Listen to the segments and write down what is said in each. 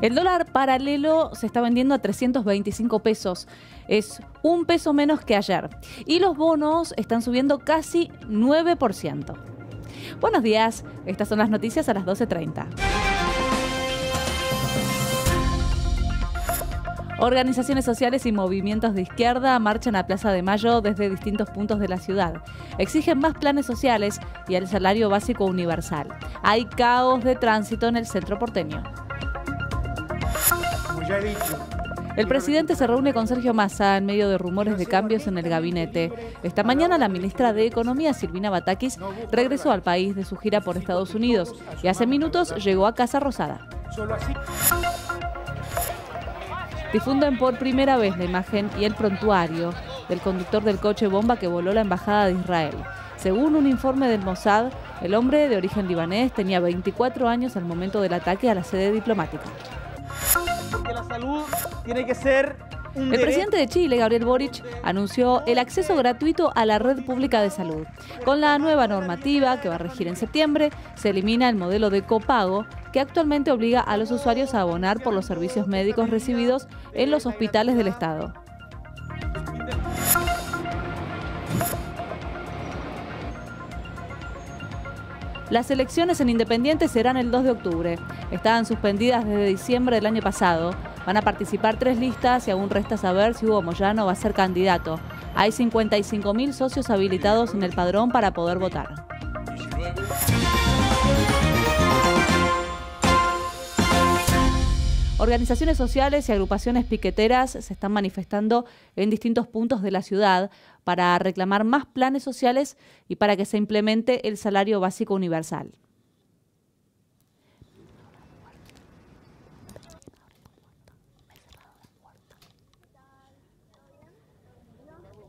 El dólar paralelo se está vendiendo a 325 pesos. Es un peso menos que ayer. Y los bonos están subiendo casi 9%. Buenos días, estas son las noticias a las 12:30. Organizaciones sociales y movimientos de izquierda marchan a Plaza de Mayo desde distintos puntos de la ciudad. Exigen más planes sociales y el salario básico universal. Hay caos de tránsito en el centro porteño. Como ya he dicho, el presidente se reúne con Sergio Massa en medio de rumores de cambios en el gabinete. Esta mañana la ministra de Economía, Silvina Batakis, regresó al país de su gira por Estados Unidos y hace minutos llegó a Casa Rosada. solo así. Difunden por primera vez la imagen y el prontuario del conductor del coche bomba que voló la embajada de Israel. Según un informe del Mossad, el hombre de origen libanés tenía 24 años al momento del ataque a la sede diplomática. Porque la salud tiene que ser un El derecho. presidente de Chile, Gabriel Boric, anunció el acceso gratuito a la red pública de salud. Con la nueva normativa que va a regir en septiembre, se elimina el modelo de copago que actualmente obliga a los usuarios a abonar por los servicios médicos recibidos en los hospitales del Estado. Las elecciones en Independiente serán el 2 de octubre. Estaban suspendidas desde diciembre del año pasado. Van a participar 3 listas y aún resta saber si Hugo Moyano va a ser candidato. Hay 55.000 socios habilitados en el padrón para poder votar. Organizaciones sociales y agrupaciones piqueteras se están manifestando en distintos puntos de la ciudad para reclamar más planes sociales y para que se implemente el salario básico universal.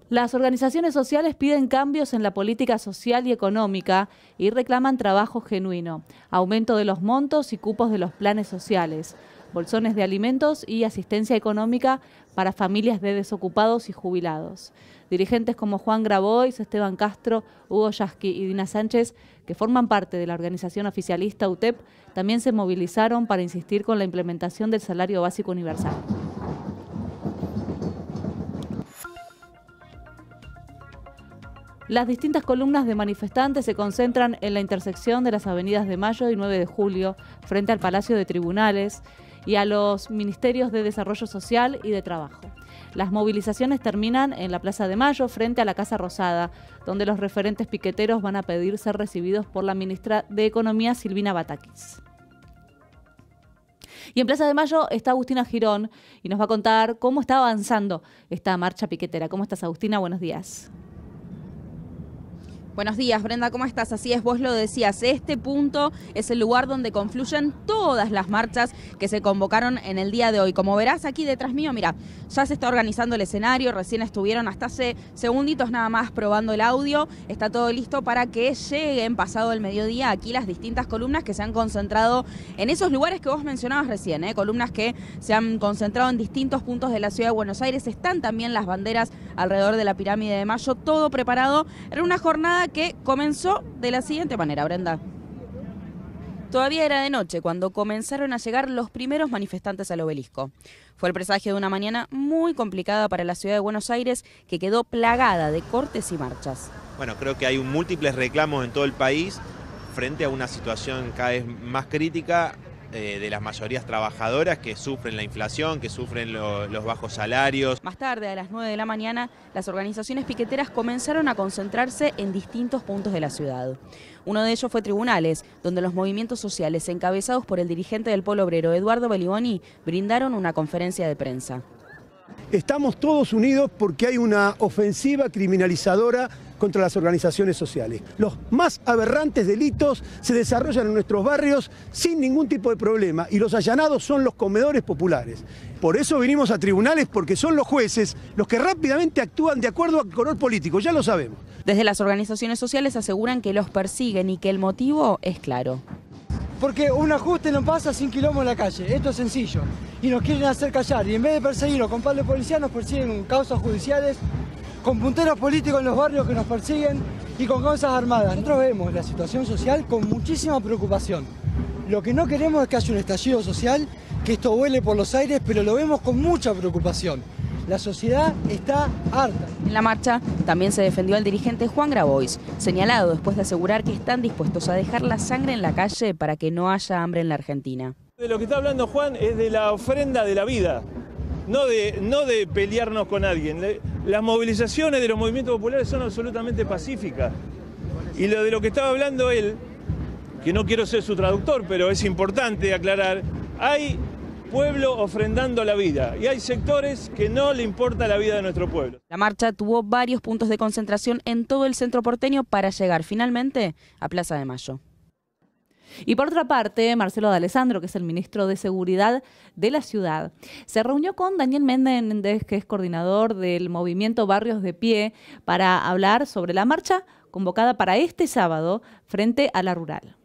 Las organizaciones sociales piden cambios en la política social y económica y reclaman trabajo genuino, aumento de los montos y cupos de los planes sociales, bolsones de alimentos y asistencia económica para familias de desocupados y jubilados. Dirigentes como Juan Grabois, Esteban Castro, Hugo Yasky y Dina Sánchez, que forman parte de la organización oficialista UTEP, también se movilizaron para insistir con la implementación del salario básico universal. Las distintas columnas de manifestantes se concentran en la intersección de las avenidas de Mayo y 9 de Julio, frente al Palacio de Tribunales y a los Ministerios de Desarrollo Social y de Trabajo. Las movilizaciones terminan en la Plaza de Mayo, frente a la Casa Rosada, donde los referentes piqueteros van a pedir ser recibidos por la ministra de Economía, Silvina Batakis. Y en Plaza de Mayo está Agustina Girón y nos va a contar cómo está avanzando esta marcha piquetera. ¿Cómo estás, Agustina? Buenos días. Buenos días, Brenda, ¿cómo estás? Así es, vos lo decías, este punto es el lugar donde confluyen todas las marchas que se convocaron en el día de hoy. Como verás aquí detrás mío, mira, ya se está organizando el escenario, recién estuvieron hasta hace segunditos nada más probando el audio, está todo listo para que lleguen pasado el mediodía aquí las distintas columnas que se han concentrado en esos lugares que vos mencionabas recién, columnas que se han concentrado en distintos puntos de la ciudad de Buenos Aires, están también las banderas alrededor de la Pirámide de Mayo, todo preparado. Era una jornada que comenzó de la siguiente manera, Brenda. Todavía era de noche cuando comenzaron a llegar los primeros manifestantes al obelisco. Fue el presagio de una mañana muy complicada para la ciudad de Buenos Aires que quedó plagada de cortes y marchas. Bueno, creo que hay múltiples reclamos en todo el país frente a una situación cada vez más crítica de las mayorías trabajadoras que sufren la inflación, que sufren los bajos salarios. Más tarde, a las 9 de la mañana, las organizaciones piqueteras comenzaron a concentrarse en distintos puntos de la ciudad. Uno de ellos fue Tribunales, donde los movimientos sociales, encabezados por el dirigente del Polo Obrero, Eduardo Beliboni, brindaron una conferencia de prensa. Estamos todos unidos porque hay una ofensiva criminalizadora contra las organizaciones sociales. Los más aberrantes delitos se desarrollan en nuestros barrios sin ningún tipo de problema y los allanados son los comedores populares. Por eso vinimos a Tribunales, porque son los jueces los que rápidamente actúan de acuerdo al color político, ya lo sabemos. Desde las organizaciones sociales aseguran que los persiguen y que el motivo es claro. Porque un ajuste no pasa sin quilombo en la calle, esto es sencillo. Y nos quieren hacer callar, y en vez de perseguirnos con palos policiales, nos persiguen con causas judiciales, con punteros políticos en los barrios que nos persiguen y con causas armadas. Nosotros vemos la situación social con muchísima preocupación. Lo que no queremos es que haya un estallido social, que esto vuele por los aires, pero lo vemos con mucha preocupación. La sociedad está harta. En la marcha también se defendió al dirigente Juan Grabois, señalado después de asegurar que están dispuestos a dejar la sangre en la calle para que no haya hambre en la Argentina. De lo que está hablando Juan es de la ofrenda de la vida, no de pelearnos con alguien. Las movilizaciones de los movimientos populares son absolutamente pacíficas. Y de lo que estaba hablando él, que no quiero ser su traductor, pero es importante aclarar, hay pueblo ofrendando la vida y hay sectores que no le importa la vida de nuestro pueblo. La marcha tuvo varios puntos de concentración en todo el centro porteño para llegar finalmente a Plaza de Mayo. Y por otra parte, Marcelo D'Alessandro, que es el ministro de Seguridad de la ciudad, se reunió con Daniel Méndez, que es coordinador del movimiento Barrios de Pie, para hablar sobre la marcha convocada para este sábado frente a la rural.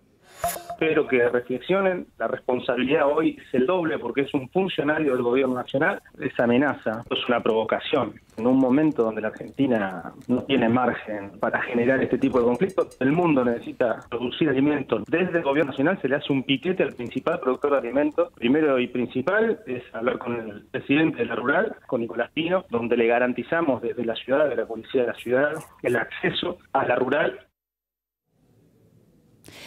Espero que reflexionen, la responsabilidad hoy es el doble porque es un funcionario del gobierno nacional. Esa amenaza es una provocación. En un momento donde la Argentina no tiene margen para generar este tipo de conflictos, el mundo necesita producir alimentos. Desde el gobierno nacional se le hace un piquete al principal productor de alimentos. Primero y principal es hablar con el presidente de la rural, con Nicolás Pino, donde le garantizamos desde la ciudad, de la policía de la ciudad, el acceso a la rural.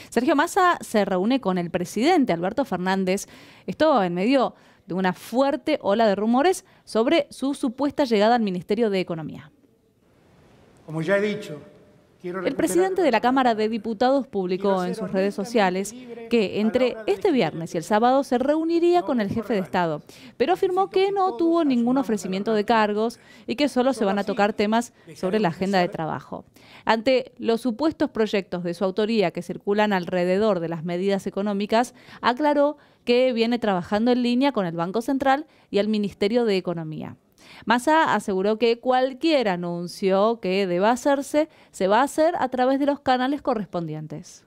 Sergio Massa se reúne con el presidente Alberto Fernández, esto en medio de una fuerte ola de rumores sobre su supuesta llegada al Ministerio de Economía. Como ya he dicho, el presidente de la Cámara de Diputados publicó en sus redes sociales que entre este viernes y el sábado se reuniría con el jefe de Estado, pero afirmó que no tuvo ningún ofrecimiento de cargos y que solo se van a tocar temas sobre la agenda de trabajo. Ante los supuestos proyectos de su autoría que circulan alrededor de las medidas económicas, aclaró que viene trabajando en línea con el Banco Central y el Ministerio de Economía. Massa aseguró que cualquier anuncio que deba hacerse se va a hacer a través de los canales correspondientes.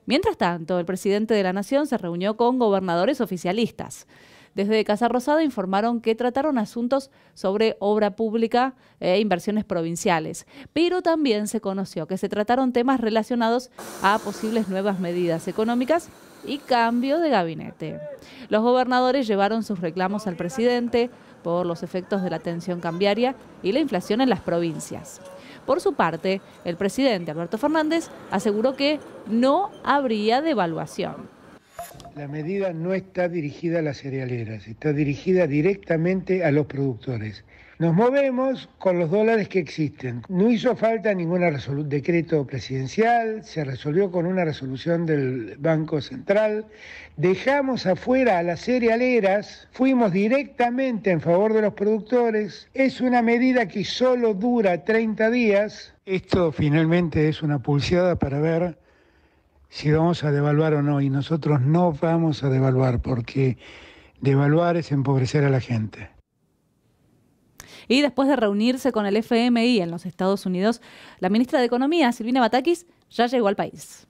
Mientras tanto, el presidente de la Nación se reunió con gobernadores oficialistas. Desde Casa Rosada informaron que trataron asuntos sobre obra pública e inversiones provinciales, pero también se conoció que se trataron temas relacionados a posibles nuevas medidas económicas y cambio de gabinete. Los gobernadores llevaron sus reclamos al presidente por los efectos de la tensión cambiaria y la inflación en las provincias. Por su parte, el presidente Alberto Fernández aseguró que no habría devaluación. La medida no está dirigida a las cerealeras, está dirigida directamente a los productores. Nos movemos con los dólares que existen. No hizo falta ningún decreto presidencial, se resolvió con una resolución del Banco Central. Dejamos afuera a las cerealeras, fuimos directamente en favor de los productores. Es una medida que solo dura 30 días. Esto finalmente es una pulseada para ver si vamos a devaluar o no, y nosotros no vamos a devaluar, porque devaluar es empobrecer a la gente. Y después de reunirse con el FMI en los Estados Unidos, la ministra de Economía, Silvina Batakis, ya llegó al país.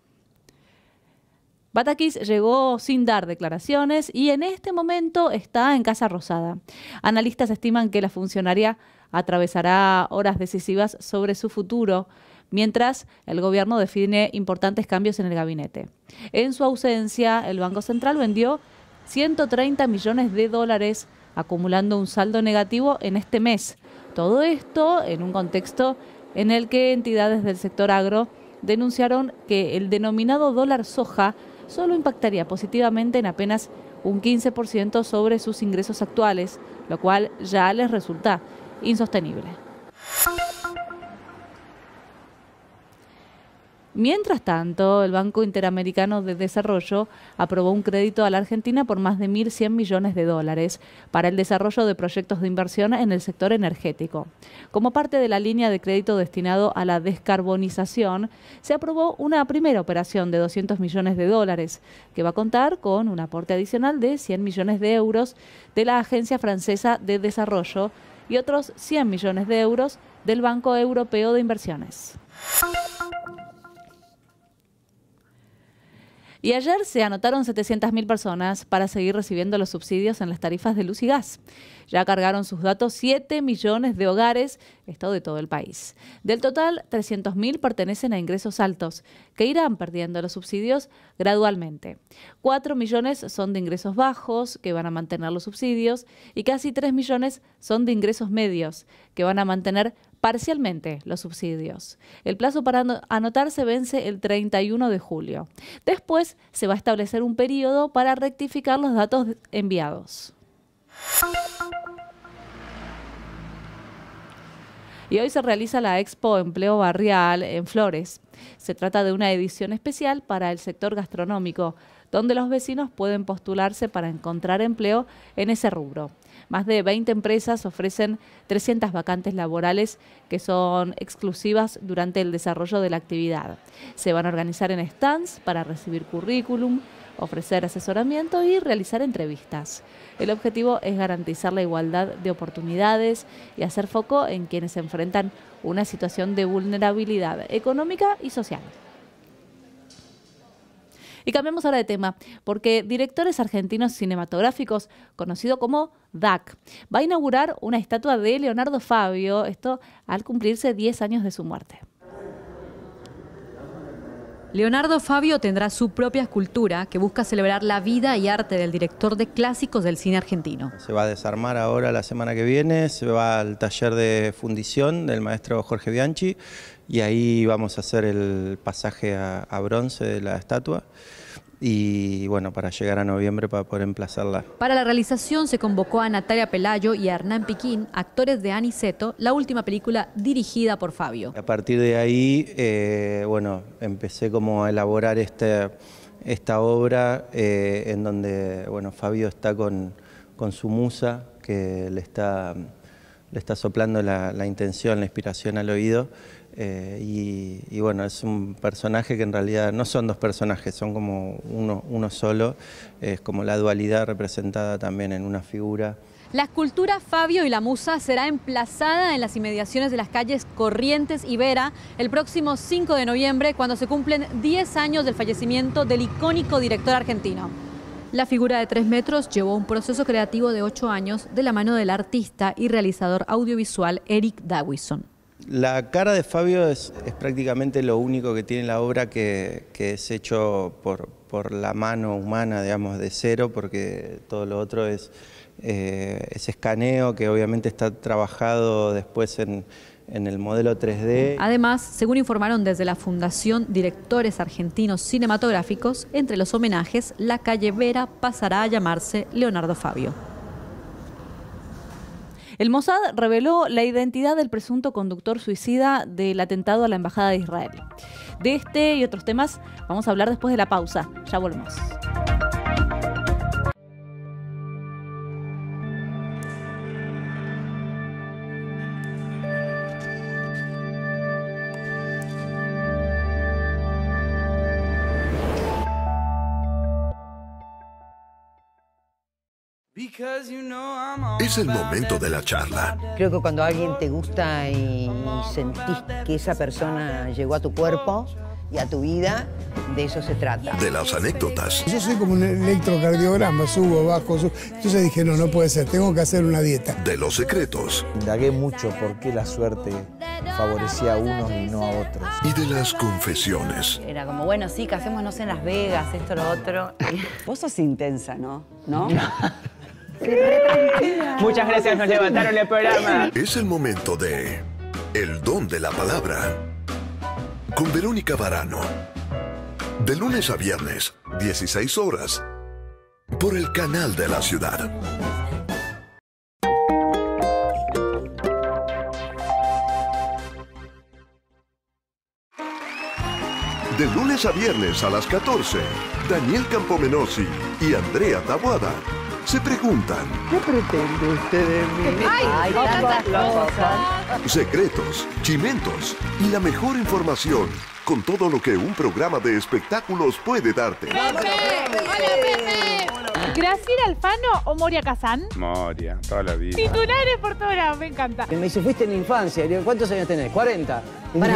Batakis llegó sin dar declaraciones y en este momento está en Casa Rosada. Analistas estiman que la funcionaria atravesará horas decisivas sobre su futuro, mientras el gobierno define importantes cambios en el gabinete. En su ausencia, el Banco Central vendió 130 millones de dólares, acumulando un saldo negativo en este mes. Todo esto en un contexto en el que entidades del sector agro denunciaron que el denominado dólar soja solo impactaría positivamente en apenas un 15% sobre sus ingresos actuales, lo cual ya les resulta insostenible. Mientras tanto, el Banco Interamericano de Desarrollo aprobó un crédito a la Argentina por más de 1.100 millones de dólares para el desarrollo de proyectos de inversión en el sector energético. Como parte de la línea de crédito destinado a la descarbonización, se aprobó una primera operación de 200 millones de dólares, que va a contar con un aporte adicional de 100 millones de euros de la Agencia Francesa de Desarrollo y otros 100 millones de euros del Banco Europeo de Inversiones. Y ayer se anotaron 700.000 personas para seguir recibiendo los subsidios en las tarifas de luz y gas. Ya cargaron sus datos 7 millones de hogares, esto de todo el país. Del total, 300.000 pertenecen a ingresos altos, que irán perdiendo los subsidios gradualmente. 4 millones son de ingresos bajos, que van a mantener los subsidios, y casi 3 millones son de ingresos medios, que van a mantener parcialmente los subsidios. El plazo para anotarse vence el 31 de julio. Después se va a establecer un periodo para rectificar los datos enviados. Y hoy se realiza la Expo Empleo Barrial en Flores. Se trata de una edición especial para el sector gastronómico, donde los vecinos pueden postularse para encontrar empleo en ese rubro. Más de 20 empresas ofrecen 300 vacantes laborales que son exclusivas durante el desarrollo de la actividad. Se van a organizar en stands para recibir currículum, ofrecer asesoramiento y realizar entrevistas. El objetivo es garantizar la igualdad de oportunidades y hacer foco en quienes enfrentan una situación de vulnerabilidad económica y social. Y cambiamos ahora de tema, porque Directores Argentinos Cinematográficos, conocido como DAC, va a inaugurar una estatua de Leonardo Fabio, esto al cumplirse 10 años de su muerte. Leonardo Fabio tendrá su propia escultura que busca celebrar la vida y arte del director de clásicos del cine argentino. Se va a desarmar ahora la semana que viene, se va al taller de fundición del maestro Jorge Bianchi y ahí vamos a hacer el pasaje a bronce de la estatua y bueno, para llegar a noviembre para poder emplazarla. Para la realización se convocó a Natalia Pelayo y a Hernán Piquín, actores de Aniceto, la última película dirigida por Fabio. A partir de ahí, bueno, empecé como a elaborar esta obra en donde, bueno, Fabio está con su musa que le está soplando la intención, la inspiración al oído. Y bueno, es un personaje que en realidad no son dos personajes, son como uno solo, es como la dualidad representada también en una figura. La escultura Fabio y la Musa será emplazada en las inmediaciones de las calles Corrientes y Vera el próximo 5 de noviembre, cuando se cumplen 10 años del fallecimiento del icónico director argentino. La figura de 3 metros llevó un proceso creativo de 8 años de la mano del artista y realizador audiovisual Eric Dawison. La cara de Fabio es prácticamente lo único que tiene la obra que es hecho por la mano humana, digamos, de cero, porque todo lo otro es escaneo que obviamente está trabajado después en el modelo 3D. Además, según informaron desde la Fundación Directores Argentinos Cinematográficos, entre los homenajes, la calle Vera pasará a llamarse Leonardo Fabio. El Mossad reveló la identidad del presunto conductor suicida del atentado a la Embajada de Israel. De este y otros temas vamos a hablar después de la pausa. Ya volvemos. Es el momento de la charla. Creo que cuando alguien te gusta y sentís que esa persona llegó a tu cuerpo y a tu vida, de eso se trata. De las anécdotas. Yo soy como un electrocardiograma, subo, bajo, subo. Entonces dije, no puede ser, tengo que hacer una dieta. De los secretos. Indagué mucho por qué la suerte favorecía a unos y no a otros. Y de las confesiones. Era como, bueno, sí, casémonos en Las Vegas, esto, lo otro. Vos sos intensa, ¿no? ¿No? Muchas gracias, nos levantaron el programa. Es el momento de El Don de la Palabra. Con Verónica Varano. De lunes a viernes, 16 horas. Por el canal de la ciudad. De lunes a viernes a las 14, Daniel Campomenosi y Andrea Taboada se preguntan: ¿qué pretende usted de mí? ¡Ay, tantas cosas! Secretos, chimentos y la mejor información con todo lo que un programa de espectáculos puede darte. ¡Pepe! ¡Hola, Pepe! ¿Graciela Alfano o Moria Kazán? Moria, toda la vida. Titulares por todos lados, me encanta. Me dice, fuiste en la infancia. Le digo, ¿cuántos años tenés? 40.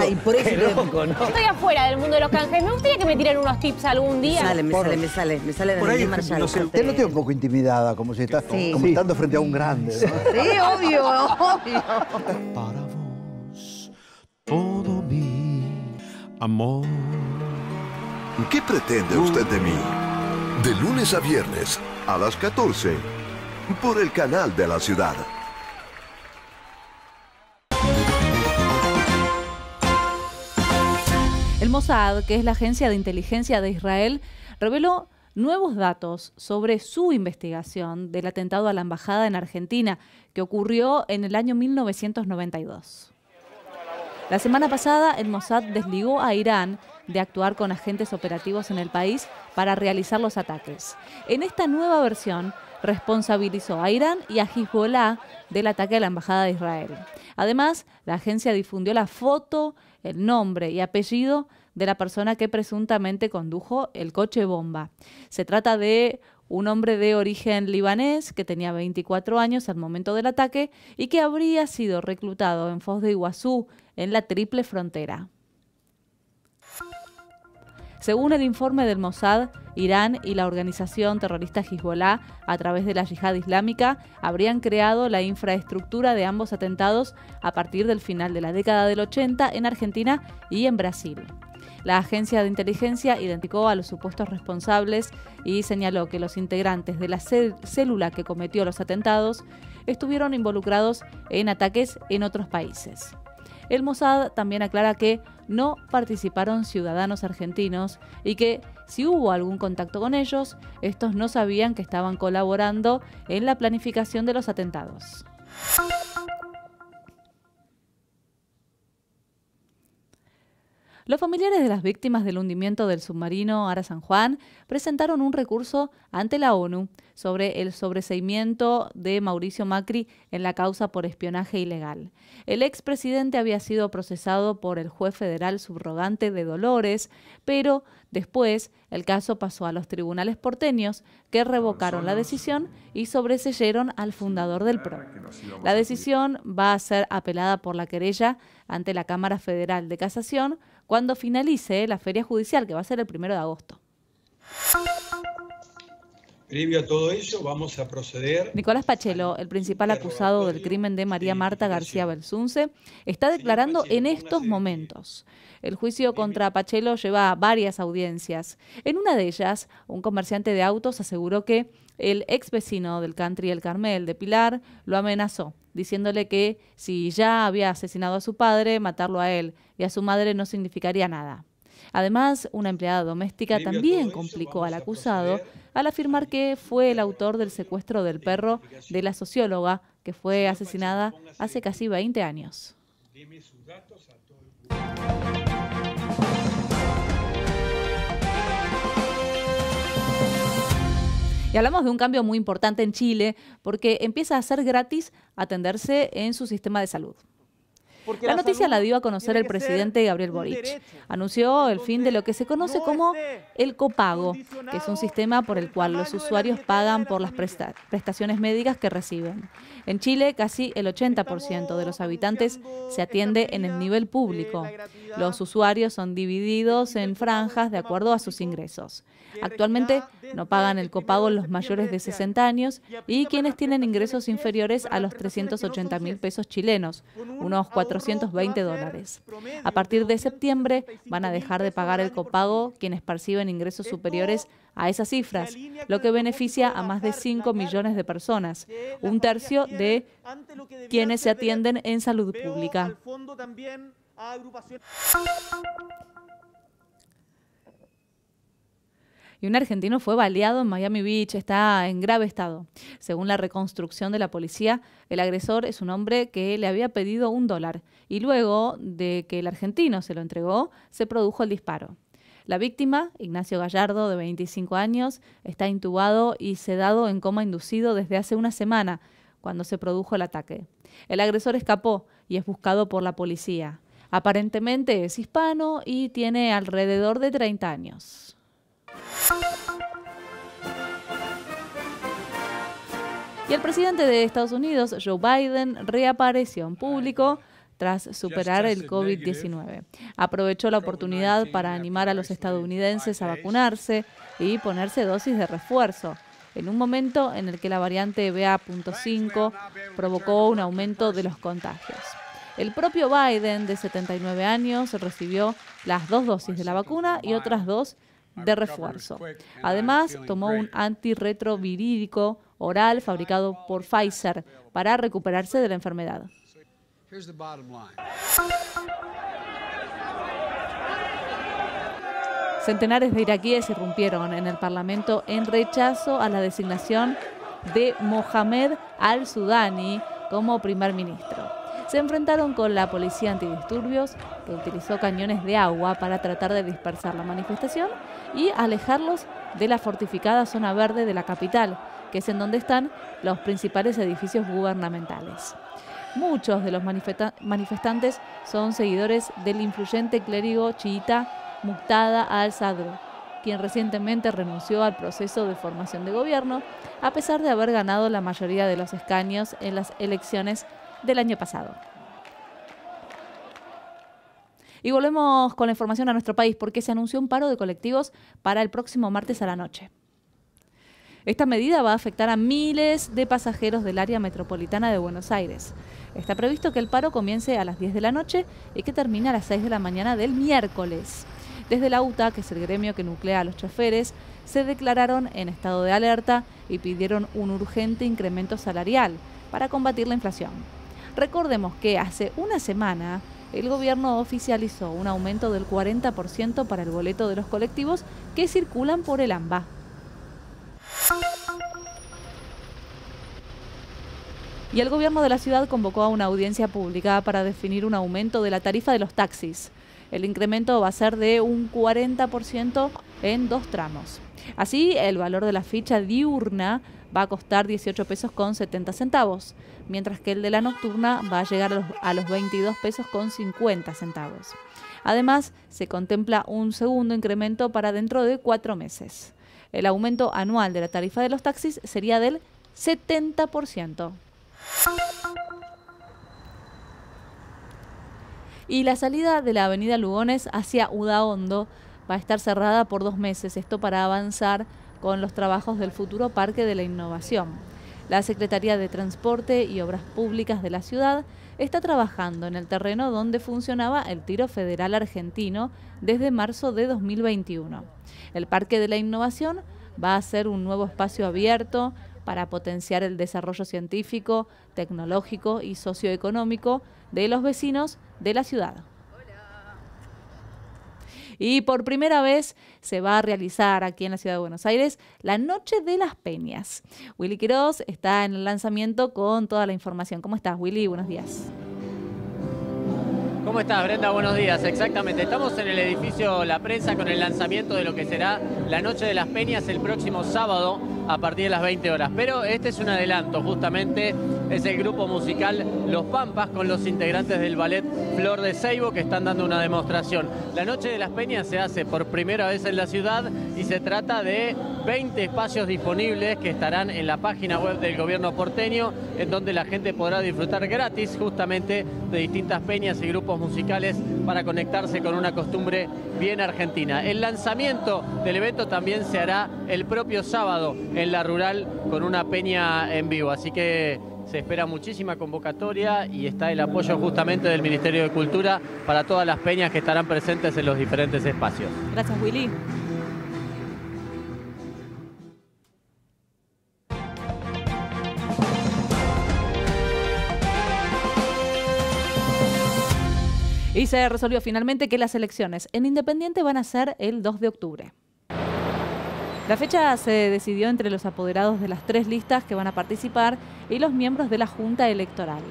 Y por eso qué loco, ¿no? Estoy afuera del mundo de los canjes. Me gustaría que me tiren unos tips algún día. Me sale de Por ahí, no sé, usted lo tiene un poco intimidada, como si está como estando frente a un grande, ¿no? Sí, obvio. Para vos, todo mi amor. ¿Qué pretende usted de mí? De lunes a viernes, a las 14, por el canal de la ciudad. El Mossad, que es la agencia de inteligencia de Israel, reveló nuevos datos sobre su investigación del atentado a la embajada en Argentina, que ocurrió en el año 1992. La semana pasada, el Mossad desligó a Irán de actuar con agentes operativos en el país para realizar los ataques. En esta nueva versión, responsabilizó a Irán y a Hezbollah del ataque a la embajada de Israel. Además, la agencia difundió la foto, el nombre y apellido de la persona que presuntamente condujo el coche bomba. Se trata de un hombre de origen libanés que tenía 24 años al momento del ataque y que habría sido reclutado en Foz de Iguazú, en la Triple Frontera. Según el informe del Mossad, Irán y la organización terrorista Hezbollah, a través de la Yihad Islámica, habrían creado la infraestructura de ambos atentados a partir del final de la década del 80 en Argentina y en Brasil. La agencia de inteligencia identificó a los supuestos responsables y señaló que los integrantes de la célula que cometió los atentados estuvieron involucrados en ataques en otros países. El Mossad también aclara que no participaron ciudadanos argentinos y que si hubo algún contacto con ellos, estos no sabían que estaban colaborando en la planificación de los atentados. Los familiares de las víctimas del hundimiento del submarino Ara San Juan presentaron un recurso ante la ONU sobre el sobreseimiento de Mauricio Macri en la causa por espionaje ilegal. El expresidente había sido procesado por el juez federal subrogante de Dolores, pero después el caso pasó a los tribunales porteños, que revocaron la decisión y sobreseyeron al fundador del PRO. La decisión va a ser apelada por la querella ante la Cámara Federal de Casación cuando finalice la feria judicial, que va a ser el 1 de agosto. Previo a todo ello, vamos a proceder. Nicolás Pachelo, el principal acusado del crimen de María Marta García Belsunce, está declarando en estos momentos. El juicio contra Pachelo lleva varias audiencias. En una de ellas, un comerciante de autos aseguró que el ex vecino del country El Carmel de Pilar lo amenazó, diciéndole que si ya había asesinado a su padre, matarlo a él y a su madre no significaría nada. Además, una empleada doméstica también complicó al acusado al afirmar que fue el autor del secuestro del perro de la socióloga que fue asesinada hace casi 20 años. Y hablamos de un cambio muy importante en Chile porque empieza a ser gratis atenderse en su sistema de salud. La noticia la dio a conocer el presidente Gabriel Boric. Anunció el fin de lo que se conoce como el copago, que es un sistema por el cual los usuarios pagan por las prestaciones médicas que reciben. En Chile, casi el 80% de los habitantes se atiende en el nivel público. Los usuarios son divididos en franjas de acuerdo a sus ingresos. Actualmente no pagan el copago los mayores de 60 años y quienes tienen ingresos inferiores a los 380.000 pesos chilenos, unos $420. A partir de septiembre van a dejar de pagar el copago quienes perciben ingresos superiores a esas cifras, lo que beneficia a más de 5 millones de personas, un tercio de quienes se atienden en salud pública. Y un argentino fue baleado en Miami Beach, está en grave estado. Según la reconstrucción de la policía, el agresor es un hombre que le había pedido $1 y luego de que el argentino se lo entregó, se produjo el disparo. La víctima, Ignacio Gallardo, de 25 años, está intubado y sedado en coma inducido desde hace una semana, cuando se produjo el ataque. El agresor escapó y es buscado por la policía. Aparentemente es hispano y tiene alrededor de 30 años. Y el presidente de Estados Unidos, Joe Biden, reapareció en público tras superar el COVID-19. Aprovechó la oportunidad para animar a los estadounidenses a vacunarse y ponerse dosis de refuerzo, en un momento en el que la variante BA.5 provocó un aumento de los contagios. El propio Biden, de 79 años, recibió las 2 dosis de la vacuna y otras 2 de refuerzo. Además, tomó un antirretrovirídico oral fabricado por Pfizer para recuperarse de la enfermedad. Centenares de iraquíes irrumpieron en el Parlamento en rechazo a la designación de Mohamed al-Sudani como primer ministro. Se enfrentaron con la policía antidisturbios, que utilizó cañones de agua para tratar de dispersar la manifestación y alejarlos de la fortificada zona verde de la capital, que es en donde están los principales edificios gubernamentales. Muchos de los manifestantes son seguidores del influyente clérigo chiita Muqtada al-Sadr, quien recientemente renunció al proceso de formación de gobierno, a pesar de haber ganado la mayoría de los escaños en las elecciones del año pasado. Y volvemos con la información a nuestro país, porque se anunció un paro de colectivos para el próximo martes a la noche. Esta medida va a afectar a miles de pasajeros del área metropolitana de Buenos Aires. Está previsto que el paro comience a las 10 de la noche y que termine a las 6 de la mañana del miércoles. Desde la UTA, que es el gremio que nuclea a los choferes, se declararon en estado de alerta y pidieron un urgente incremento salarial para combatir la inflación. Recordemos que hace una semana el gobierno oficializó un aumento del 40% para el boleto de los colectivos que circulan por el AMBA. Y el gobierno de la ciudad convocó a una audiencia pública para definir un aumento de la tarifa de los taxis. El incremento va a ser de un 40% en 2 tramos. Así, el valor de la ficha diurna va a costar 18 pesos con 70 centavos, mientras que el de la nocturna va a llegar a los 22 pesos con 50 centavos. Además, se contempla un segundo incremento para dentro de 4 meses. El aumento anual de la tarifa de los taxis sería del 70%. Y la salida de la avenida Lugones hacia Udaondo va a estar cerrada por 2 meses, esto para avanzar con los trabajos del futuro Parque de la Innovación. La Secretaría de Transporte y Obras Públicas de la ciudad está trabajando en el terreno donde funcionaba el Tiro Federal Argentino desde marzo de 2021. El Parque de la Innovación va a ser un nuevo espacio abierto para potenciar el desarrollo científico, tecnológico y socioeconómico de los vecinos de la ciudad. Y por primera vez se va a realizar aquí en la ciudad de Buenos Aires la Noche de las Peñas. Willy Quiroz está en el lanzamiento con toda la información. ¿Cómo estás, Willy? Buenos días. ¿Cómo estás, Brenda? Buenos días. Exactamente, estamos en el edificio La Prensa con el lanzamiento de lo que será la Noche de las Peñas el próximo sábado a partir de las 20 horas. Pero este es un adelanto, justamente es el grupo musical Los Pampas con los integrantes del ballet Flor de Seibo que están dando una demostración. La Noche de las Peñas se hace por primera vez en la ciudad y se trata de 20 espacios disponibles que estarán en la página web del gobierno porteño, en donde la gente podrá disfrutar gratis justamente de distintas peñas y grupos musicales para conectarse con una costumbre bien argentina. El lanzamiento del evento también se hará el propio sábado en La Rural con una peña en vivo, así que se espera muchísima convocatoria y está el apoyo justamente del Ministerio de Cultura para todas las peñas que estarán presentes en los diferentes espacios. Gracias, Willy. Y se resolvió finalmente que las elecciones en Independiente van a ser el 2 de octubre. La fecha se decidió entre los apoderados de las 3 listas que van a participar y los miembros de la Junta Electoral.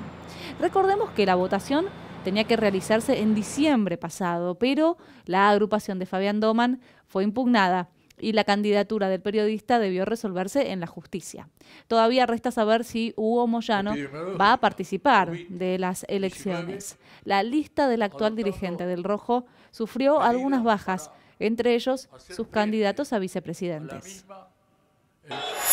Recordemos que la votación tenía que realizarse en diciembre pasado, pero la agrupación de Fabián Doman fue impugnada. y la candidatura del periodista debió resolverse en la justicia. Todavía resta saber si Hugo Moyano va a participar de las elecciones. La lista del actual dirigente del Rojo sufrió algunas bajas, entre ellos sus candidatos a vicepresidentes.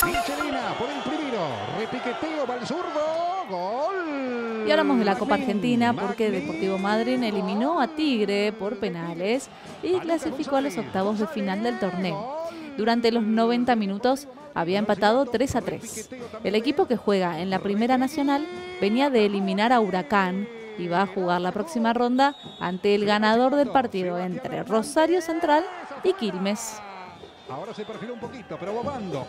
Michelina por el primero, repiqueteo para el zurdo, gol. Y hablamos de la Copa Argentina porque Deportivo Madryn eliminó a Tigre por penales y clasificó a los octavos de final del torneo. Durante los 90 minutos había empatado 3-3. El equipo que juega en la Primera Nacional venía de eliminar a Huracán y va a jugar la próxima ronda ante el ganador del partido entre Rosario Central y Quilmes. Ahora se perfila un poquito, pero Obando.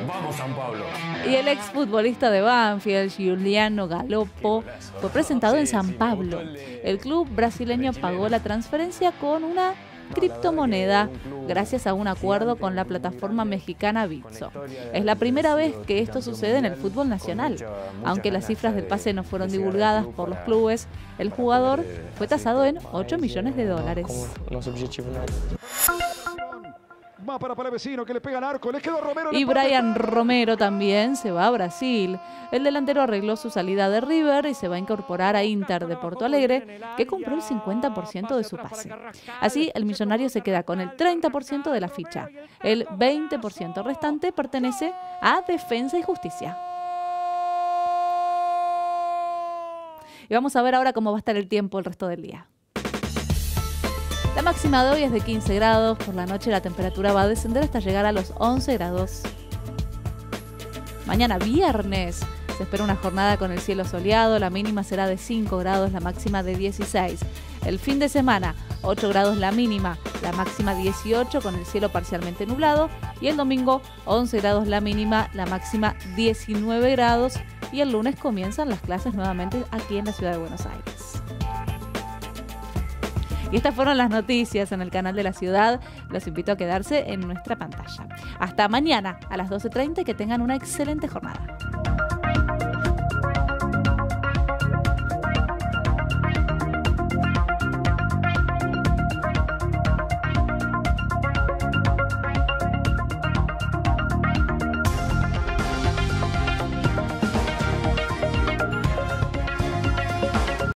Vamos, San Pablo. Y el exfutbolista de Banfield, Giuliano Galoppo, fue presentado en San Pablo. El club brasileño pagó la transferencia con una criptomoneda gracias a un acuerdo con la plataforma mexicana Bitso. Es la primera vez que esto sucede en el fútbol nacional. Aunque las cifras del pase no fueron divulgadas por los clubes, el jugador fue tasado en $8 millones. Más para Palavecino que le pega al arco, le quedó Romero. Y Brian Romero también se va a Brasil. El delantero arregló su salida de River y se va a incorporar a Inter de Porto Alegre, que compró el 50% de su pase. Así, el millonario se queda con el 30% de la ficha. El 20% restante pertenece a Defensa y Justicia. Y vamos a ver ahora cómo va a estar el tiempo el resto del día. La máxima de hoy es de 15 grados, por la noche la temperatura va a descender hasta llegar a los 11 grados. Mañana viernes se espera una jornada con el cielo soleado, la mínima será de 5 grados, la máxima de 16. El fin de semana, 8 grados la mínima, la máxima 18 con el cielo parcialmente nublado. Y el domingo, 11 grados la mínima, la máxima 19 grados. Y el lunes comienzan las clases nuevamente aquí en la ciudad de Buenos Aires. Y estas fueron las noticias en el canal de la ciudad. Los invito a quedarse en nuestra pantalla. Hasta mañana a las 12:30 y que tengan una excelente jornada.